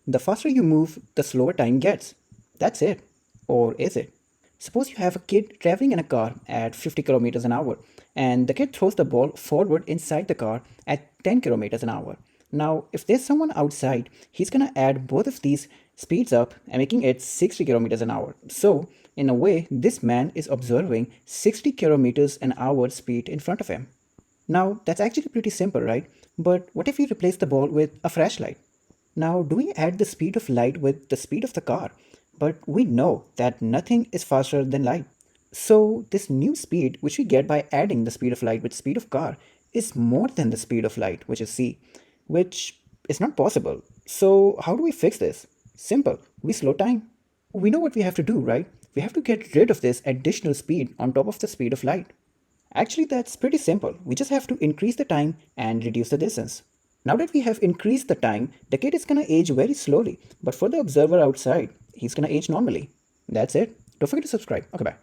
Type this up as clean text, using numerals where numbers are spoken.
The faster you move, the slower time gets. That's it. Or is it? Suppose you have a kid traveling in a car at 50 kilometers an hour, and the kid throws the ball forward inside the car at 10 kilometers an hour. Now, if there's someone outside, he's gonna add both of these speeds up and making it 60 kilometers an hour. So, in a way, this man is observing 60 kilometers an hour speed in front of him. Now, that's actually pretty simple, right? But what if we replace the ball with a flashlight? Now, do we add the speed of light with the speed of the car? But we know that nothing is faster than light. So, this new speed, which we get by adding the speed of light with speed of car, is more than the speed of light, which is c, which is not possible. So, how do we fix this? Simple, we slow time. We know what we have to do, right? We have to get rid of this additional speed on top of the speed of light. Actually, that's pretty simple. We just have to increase the time and reduce the distance. Now that we have increased the time, the kid is gonna age very slowly, but for the observer outside, he's gonna age normally. That's it. Don't forget to subscribe. Okay, bye.